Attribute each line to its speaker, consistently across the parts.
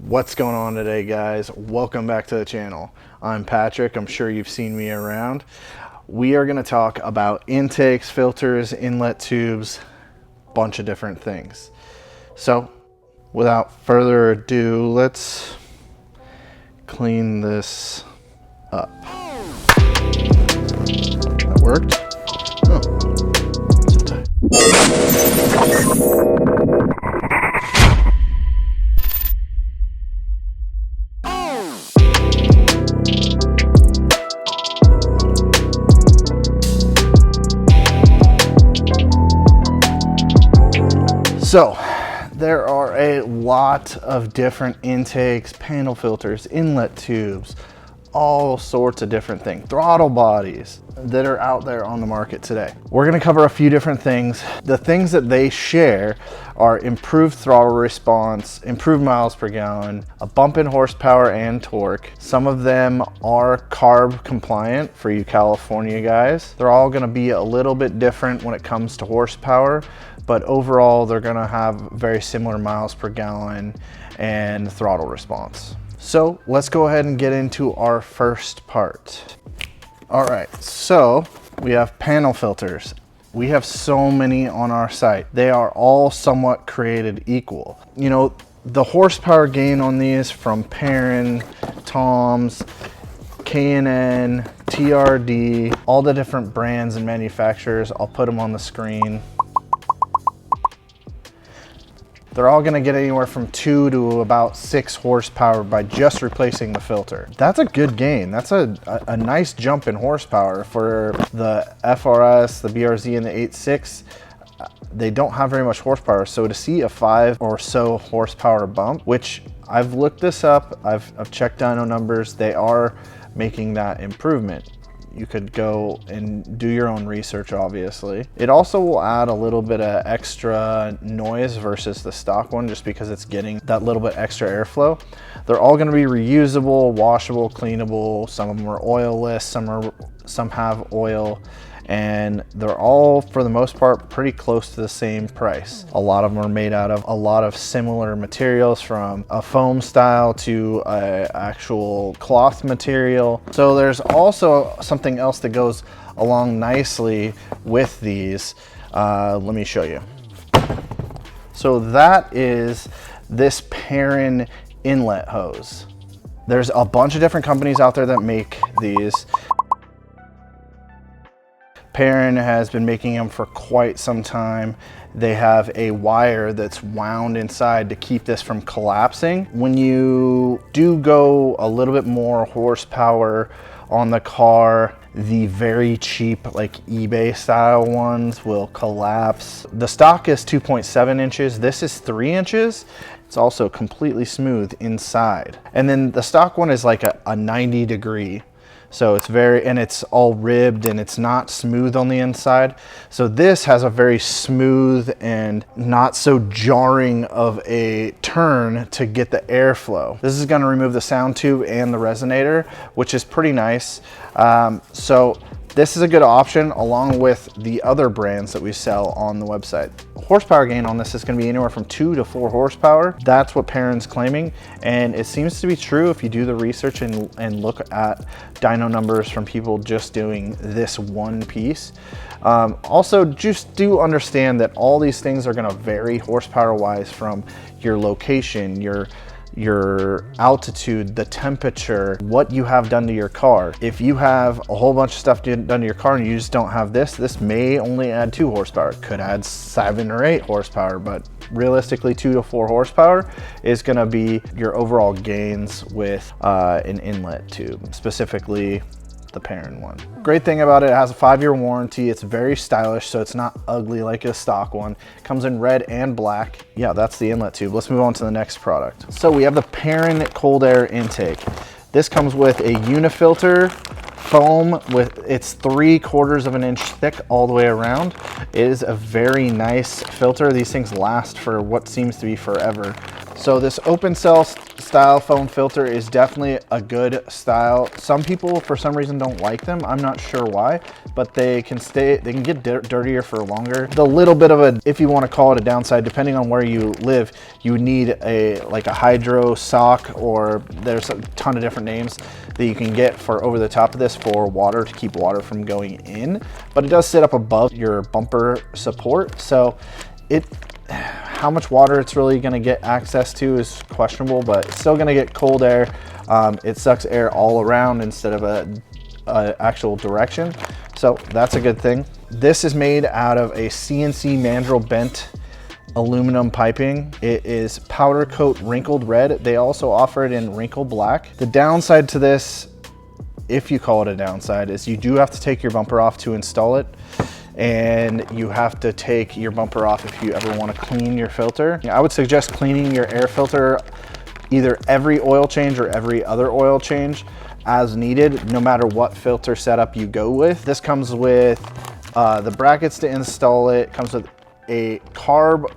Speaker 1: What's going on today, guys? Welcome back to the channel. I'm Patrick. I'm sure you've seen me around. We are going to talk about intakes, filters, inlet tubes, bunch of different things. So without further ado, let's clean this up. That worked? Oh. So there are a lot of different intakes, panel filters, inlet tubes, all sorts of different things, throttle bodies that are out there on the market today. We're going to cover a few different things. The things that they share are improved throttle response, improved miles per gallon, a bump in horsepower and torque. Some of them are carb compliant for you California guys. They're all going to be a little bit different when it comes to horsepower, but overall they're going to have very similar miles per gallon and throttle response. So let's go ahead and get into our first part. All right, so we have panel filters. We have so many on our site. They are all somewhat created equal. You know, the horsepower gain on these from PERRIN, Tom's, K&N, TRD, all the different brands and manufacturers. I'll put them on the screen. They're all gonna get anywhere from 2 to about 6 horsepower by just replacing the filter. That's a good gain. That's a nice jump in horsepower for the FRS, the BRZ, and the 8.6. They don't have very much horsepower, so to see a 5 or so horsepower bump, which I've looked this up, I've checked dyno numbers, they are making that improvement. You could go and do your own research, obviously. It also will add a little bit of extra noise versus the stock one, just because it's getting that little bit extra airflow. They're all gonna be reusable, washable, cleanable. Some of them are oilless, some have oil, and they're all, for the most part, pretty close to the same price. A lot of them are made out of a lot of similar materials, from a foam style to a actual cloth material. So there's also something else that goes along nicely with these. Let me show you. So that is this PERRIN inlet hose. There's a bunch of different companies out there that make these. PERRIN has been making them for quite some time. They have a wire that's wound inside to keep this from collapsing. When you do go a little bit more horsepower on the car, the very cheap, like eBay style ones will collapse. The stock is 2.7 inches. This is 3 inches. It's also completely smooth inside. And then the stock one is like a 90 degree. So it's and it's all ribbed and it's not smooth on the inside. So this has a very smooth and not so jarring of a turn to get the airflow. This is gonna remove the sound tube and the resonator, which is pretty nice. So this is a good option along with the other brands that we sell on the website. Horsepower gain on this is gonna be anywhere from 2 to 4 horsepower. That's what PERRIN's claiming. And it seems to be true if you do the research and look at dyno numbers from people just doing this one piece. Also, just do understand that all these things are gonna vary horsepower wise from your location, your altitude, the temperature, what you have done to your car. If you have a whole bunch of stuff done to your car and you just don't have this may only add 2 horsepower. It could add 7 or 8 horsepower, but realistically 2 to 4 horsepower is gonna be your overall gains with an inlet tube, specifically the PERRIN one. Great thing about it has a 5-year warranty. It's very stylish, so it's not ugly like a stock one. It comes in red and black. Yeah, that's the inlet tube. Let's move on to the next product. So we have the PERRIN cold air intake. This comes with a unifilter foam with, it's 3/4 of an inch thick all the way around. It is a very nice filter. These things last for what seems to be forever. So this open cell style foam filter is definitely a good style. Some people for some reason don't like them. I'm not sure why, but they can get dirtier for longer. The little bit of a, if you want to call it a downside, depending on where you live, you would need like a hydro sock, or there's a ton of different names that you can get for over the top of this for water, to keep water from going in. But it does sit up above your bumper support, so how much water it's really going to get access to is questionable, but it's still going to get cold air. It sucks air all around instead of a actual direction, so that's a good thing. This is made out of a CNC mandrel bent aluminum piping. It is powder coat wrinkled red. They also offer it in wrinkle black. The downside to this, if you call it a downside, is you do have to take your bumper off to install it, and you have to take your bumper off if you ever want to clean your filter. I would suggest cleaning your air filter either every oil change or every other oil change as needed, no matter what filter setup you go with. This comes with the brackets to install it. It comes with a carb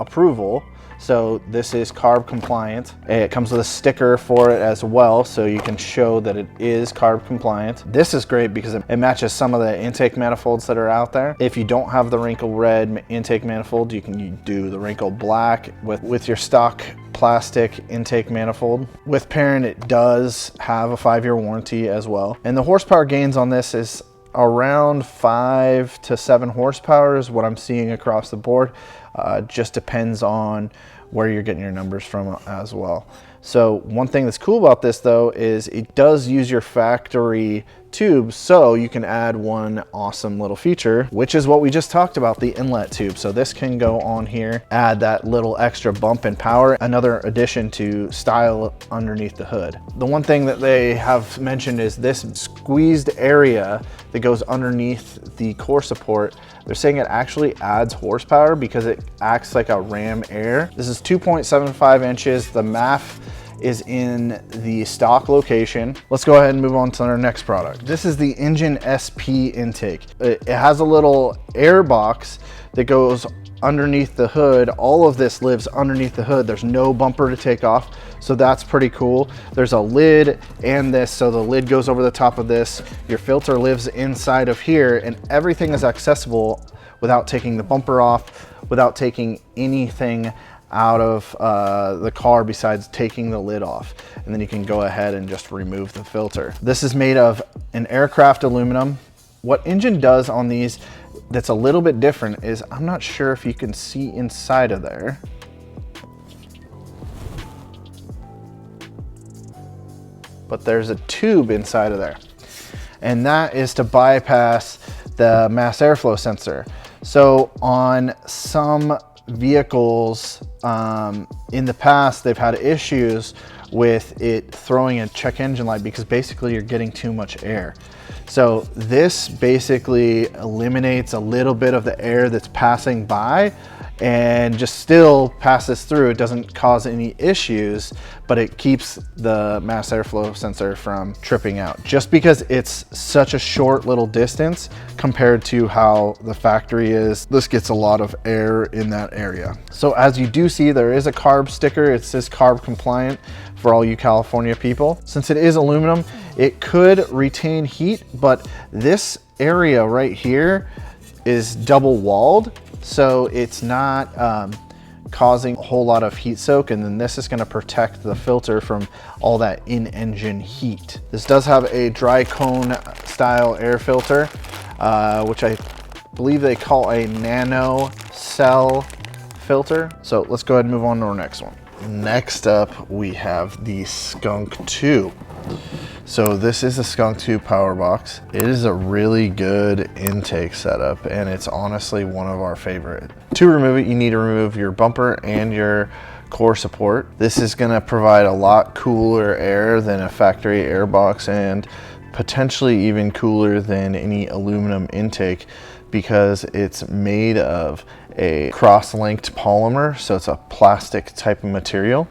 Speaker 1: approval, so this is carb compliant. It comes with a sticker for it as well, so you can show that it is carb compliant. This is great because it matches some of the intake manifolds that are out there. If you don't have the wrinkle red intake manifold, you can do the wrinkle black with your stock plastic intake manifold. With PERRIN, it does have a 5-year warranty as well. And the horsepower gains on this is around 5 to 7 horsepower is what I'm seeing across the board. Just depends on where you're getting your numbers from as well. So one thing that's cool about this though is it does use your factory tube, so you can add one awesome little feature, which is what we just talked about, the inlet tube. So this can go on here, add that little extra bump in power, another addition to style underneath the hood. The one thing that they have mentioned is this squeezed area that goes underneath the core support. They're saying it actually adds horsepower because it acts like a ram air. This is 2.75 inches. The MAF is in the stock location. Let's go ahead and move on to our next product. This is the INJEN SP intake. It has a little air box that goes underneath the hood. All of this lives underneath the hood. There's no bumper to take off, so that's pretty cool. There's a lid and this, so the lid goes over the top of this. Your filter lives inside of here, and everything is accessible without taking the bumper off, without taking anything out of the car besides taking the lid off. And then you can go ahead and just remove the filter. This is made of an aircraft aluminum. What INJEN does on these that's a little bit different is, I'm not sure if you can see inside of there. But there's a tube inside of there. And that is to bypass the mass airflow sensor. So on some vehicles in the past, they've had issues with it throwing a check engine light because basically you're getting too much air. So this basically eliminates a little bit of the air that's passing by and just still passes through. It doesn't cause any issues, but it keeps the mass airflow sensor from tripping out, just because it's such a short little distance compared to how the factory is. This gets a lot of air in that area. So as you do see, there is a carb sticker. It says carb compliant for all you California people. Since it is aluminum, it could retain heat, but this area right here is double walled, so it's not causing a whole lot of heat soak, and then this is going to protect the filter from all that in-engine heat. This does have a dry cone style air filter, which I believe they call a nano cell filter. So let's go ahead and move on to our next one. Next up, we have the SKUNK 2. So this is a SKUNK 2 power box. It is a really good intake setup, and it's honestly one of our favorite. To remove it, you need to remove your bumper and your core support. This is gonna provide a lot cooler air than a factory air box, and potentially even cooler than any aluminum intake, because it's made of a cross-linked polymer, so it's a plastic type of material.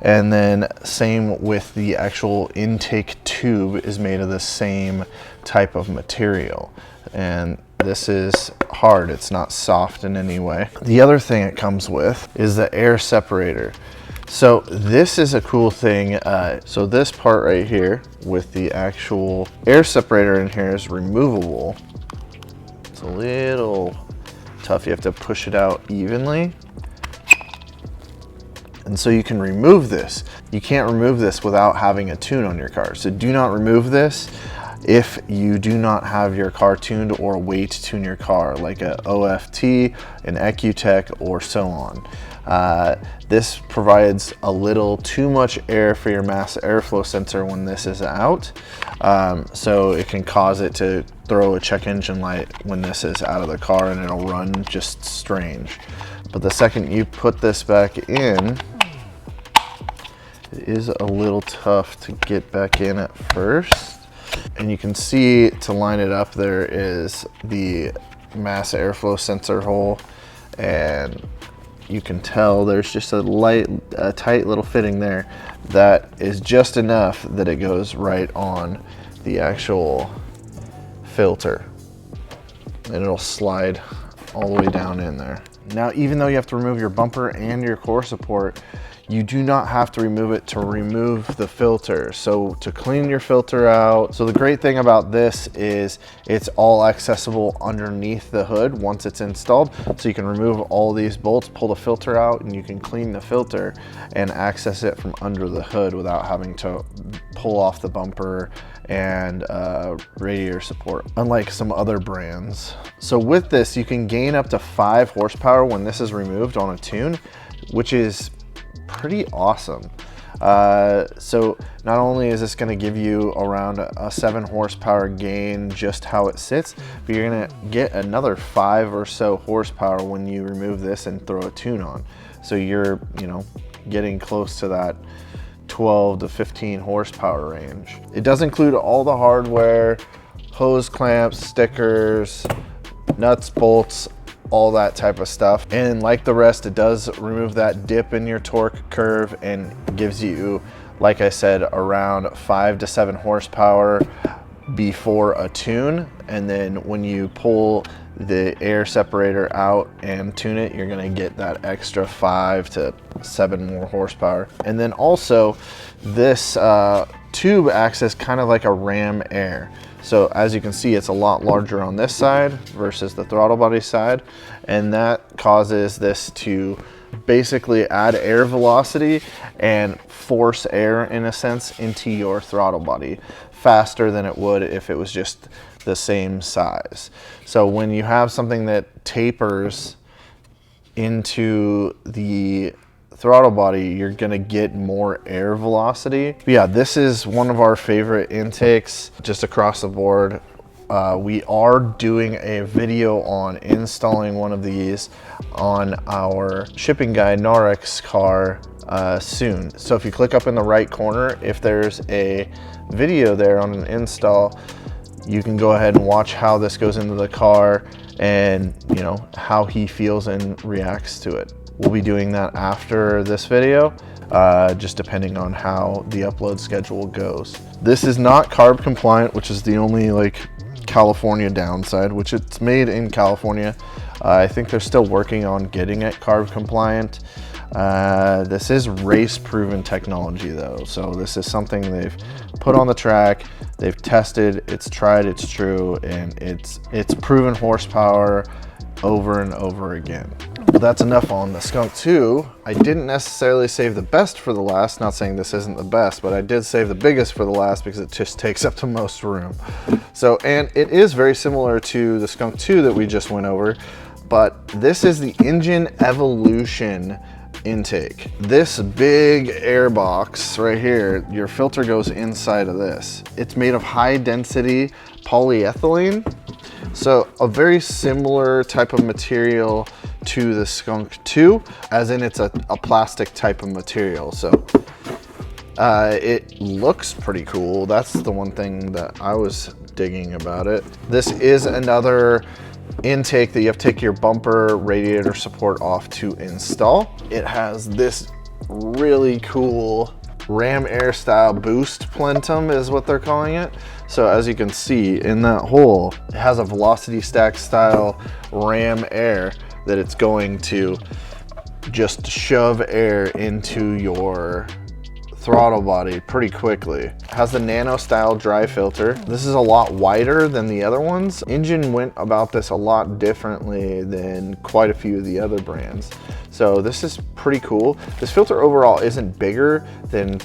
Speaker 1: And then same with the actual intake tube is made of the same type of material. And this is hard, it's not soft in any way. The other thing it comes with is the air separator. So this is a cool thing. So this part right here with the actual air separator in here is removable. It's a little tough. You have to push it out evenly. And so you can remove this. You can't remove this without having a tune on your car. So do not remove this if you do not have your car tuned or a way to tune your car, like a OFT, an EcuTech, or so on. This provides a little too much air for your mass airflow sensor when this is out. So it can cause it to throw a check engine light when this is out of the car, and it'll run just strange. But the second you put this back in, it is a little tough to get back in at first. And you can see, to line it up, there is the mass airflow sensor hole, and you can tell there's just a tight little fitting there that is just enough that it goes right on the actual filter, and it'll slide all the way down in there. Now, even though you have to remove your bumper and your core support, you do not have to remove it to remove the filter. So to clean your filter out, so the great thing about this is it's all accessible underneath the hood once it's installed. So you can remove all these bolts, pull the filter out, and you can clean the filter and access it from under the hood without having to pull off the bumper and radiator support, unlike some other brands. So with this, you can gain up to 5 horsepower when this is removed on a tune, which is pretty awesome. So not only is this going to give you around a 7 horsepower gain just how it sits, but you're going to get another 5 or so horsepower when you remove this and throw a tune on. So you're, you know, getting close to that 12 to 15 horsepower range. It does include all the hardware, hose clamps, stickers, nuts, bolts, all that type of stuff. And like the rest, it does remove that dip in your torque curve and gives you, like I said, around 5 to 7 horsepower before a tune. And then when you pull the air separator out and tune it, you're gonna get that extra 5 to 7 more horsepower. And then also this tube acts as kind of like a ram air. So as you can see, it's a lot larger on this side versus the throttle body side, and that causes this to basically add air velocity and force air, in a sense, into your throttle body faster than it would if it was just the same size. So when you have something that tapers into the throttle body, you're gonna get more air velocity. But yeah, this is one of our favorite intakes just across the board. We are doing a video on installing one of these on our shipping guy Narek's car soon. So if you click up in the right corner, if there's a video there on an install, you can go ahead and watch how this goes into the car and, you know, how he feels and reacts to it. We'll be doing that after this video, just depending on how the upload schedule goes. This is not carb compliant, which is the only like California downside, which it's made in California. I think they're still working on getting it carb compliant. This is race proven technology though. So this is something they've put on the track, they've tested, it's tried, it's true, and it's proven horsepower over and over again. Well, that's enough on the Skunk 2. I didn't necessarily save the best for the last, not saying this isn't the best, but I did save the biggest for the last because it just takes up the most room. So, and it is very similar to the Skunk 2 that we just went over, but this is the INJEN Evolution intake. This big air box right here, your filter goes inside of this. It's made of high density polyethylene. So a very similar type of material to the Skunk 2, as in it's a plastic type of material. So it looks pretty cool. That's the one thing that I was digging about it. This is another intake that you have to take your bumper radiator support off to install. It has this really cool ram air style boost plenum is what they're calling it. So as you can see in that hole, it has a velocity stack style ram air that it's going to just shove air into your throttle body pretty quickly. It has the nano style dry filter. This is a lot wider than the other ones. INJEN went about this a lot differently than quite a few of the other brands. So this is pretty cool. This filter overall isn't bigger than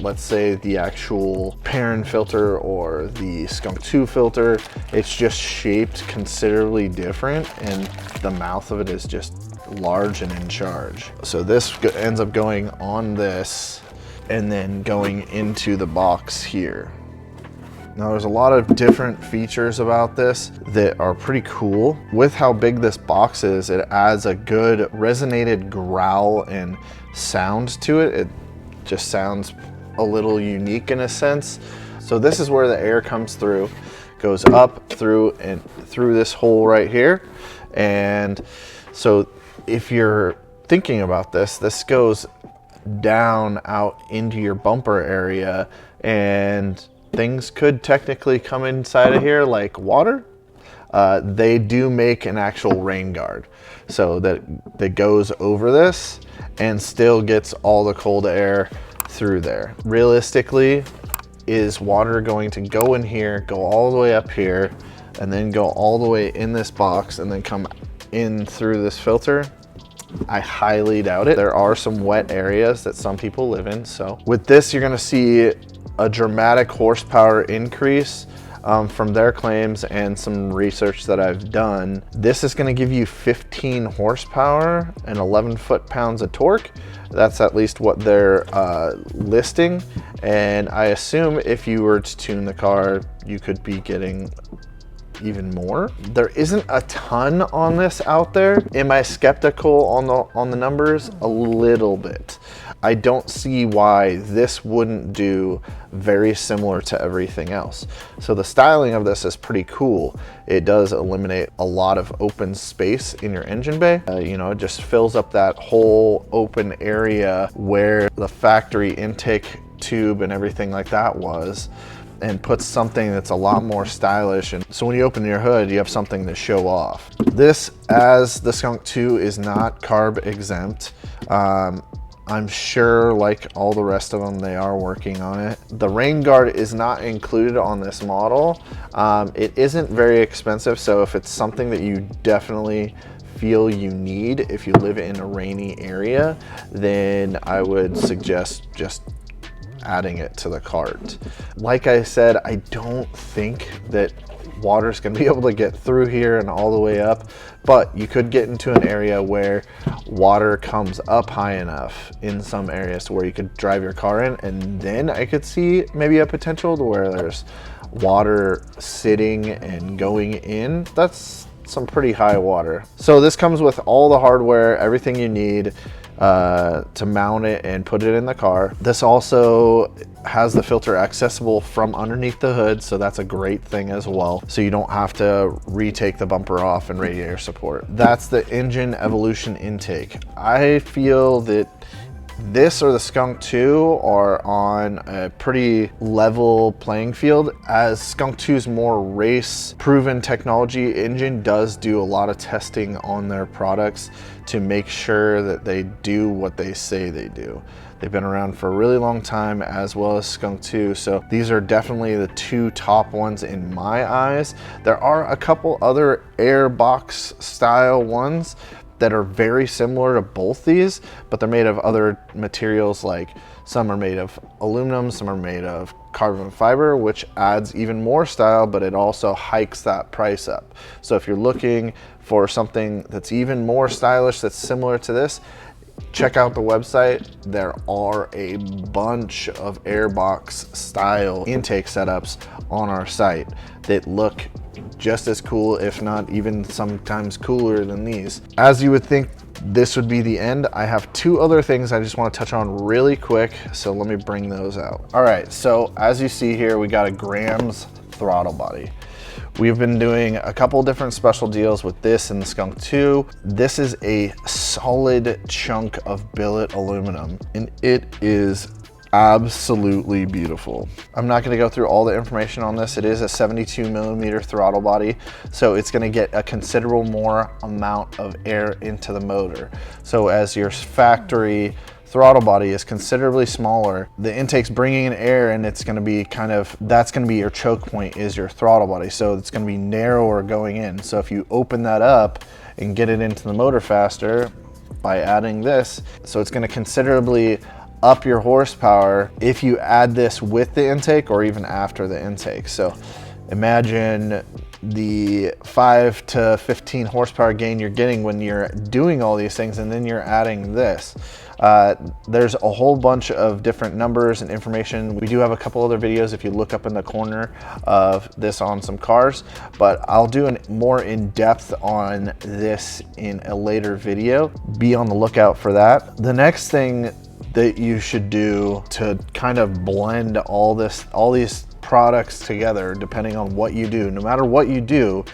Speaker 1: let's say the actual PERRIN filter or the SKUNK 2 filter. It's just shaped considerably different, and the mouth of it is just large and in charge. So this ends up going on this and then going into the box here. Now there's a lot of different features about this that are pretty cool. With how big this box is, it adds a good resonated growl and sound to it. It just sounds a little unique in a sense. So this is where the air comes through, goes up through and through this hole right here. And so if you're thinking about this, this goes down out into your bumper area, and things could technically come inside of here like water. They do make an actual rain guard so that goes over this and still gets all the cold air through there. Realistically, is water going to go in here, go all the way up here, and then go all the way in this box and then come in through this filter? I highly doubt it. There are some wet areas that some people live in. So with this, you're gonna see a dramatic horsepower increase from their claims and some research that I've done. This is gonna give you 15 horsepower and 11 foot-pounds of torque. That's at least what they're listing. And I assume if you were to tune the car, you could be getting even more. There isn't a ton on this out there. Am I skeptical on the numbers? A little bit. I don't see why this wouldn't do very similar to everything else. So the styling of this is pretty cool. It does eliminate a lot of open space in your engine bay. You know, it just fills up that whole open area where the factory intake tube and everything like that was, and puts something that's a lot more stylish. And so when you open your hood, you have something to show off. This, as the SKUNK 2, is not carb exempt. I'm sure, like all the rest of them, they are working on it. The rain guard is not included on this model. It isn't very expensive, so if it's something that you definitely feel you need if you live in a rainy area, then I would suggest just adding it to the cart. Like I said, I don't think that water's gonna be able to get through here and all the way up, but you could get into an area where water comes up high enough in some areas to where you could drive your car in, and then I could see maybe a potential to where there's water sitting and going in. That's some pretty high water. So this comes with all the hardware, everything you need to mount it and put it in the car. This also has the filter accessible from underneath the hood, so that's a great thing as well. So you don't have to retake the bumper off and radiator support. That's the INJEN Evolution intake. I feel that this or the SKUNK 2 are on a pretty level playing field. As SKUNK 2's more race proven technology, INJEN does do a lot of testing on their products to make sure that they do what they say they do. They've been around for a really long time, as well as SKUNK 2, so these are definitely the two top ones in my eyes. There are a couple other air box style ones that are very similar to both these, but they're made of other materials, like some are made of aluminum, some are made of carbon fiber, which adds even more style, but it also hikes that price up. So if you're looking for something that's even more stylish, that's similar to this, check out the website. There are a bunch of airbox style intake setups on our site that look just as cool, if not even sometimes cooler than these. As you would think, this would be the end. I have two other things I just want to touch on really quick, so let me bring those out. All right, so as you see here, we got a Grams throttle body. We've been doing a couple different special deals with this and the SKUNK 2. This is a solid chunk of billet aluminum, and it is absolutely beautiful. I'm not going to go through all the information on this. It is a 72mm throttle body, so it's going to get a considerable more amount of air into the motor. So as your factory throttle body is considerably smaller, the intake's bringing in air, and it's going to be that's going to be your choke point, is your throttle body. So it's going to be narrower going in. So if you open that up and get it into the motor faster by adding this, so it's going to considerably up your horsepower if you add this with the intake or even after the intake. So imagine the 5 to 15 horsepower gain you're getting when you're doing all these things, and then you're adding this. There's a whole bunch of different numbers and information. We do have a couple other videos if you look up in the corner of this on some cars, but I'll do a more in-depth on this in a later video. Be on the lookout for that. The next thing that you should do to kind of blend all these products together, depending on what you do, no matter what you do,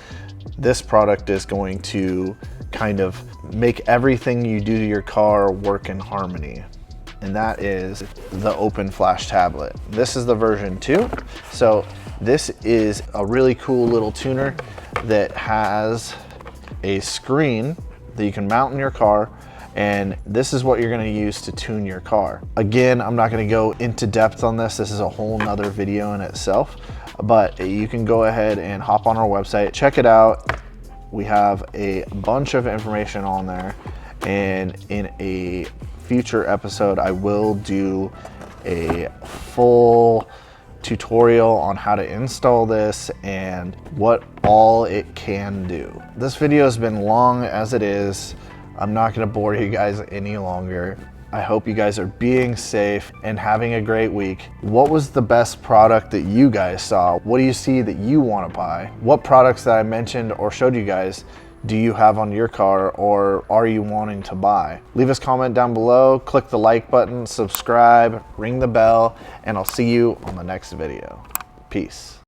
Speaker 1: this product is going to kind of make everything you do to your car work in harmony. And that is the Open Flash tablet. This is the version 2. So this is a really cool little tuner that has a screen that you can mount in your car, and this is what you're going to use to tune your car. Again, I'm not going to go into depth on this. This is a whole nother video in itself, but you can go ahead and hop on our website, check it out. We have a bunch of information on there, and in a future episode, I will do a full tutorial on how to install this and what all it can do. This video has been long as it is. I'm not gonna bore you guys any longer. I hope you guys are being safe and having a great week. What was the best product that you guys saw? What do you see that you wanna buy? What products that I mentioned or showed you guys do you have on your car or are you wanting to buy? Leave us a comment down below, click the like button, subscribe, ring the bell, and I'll see you on the next video. Peace.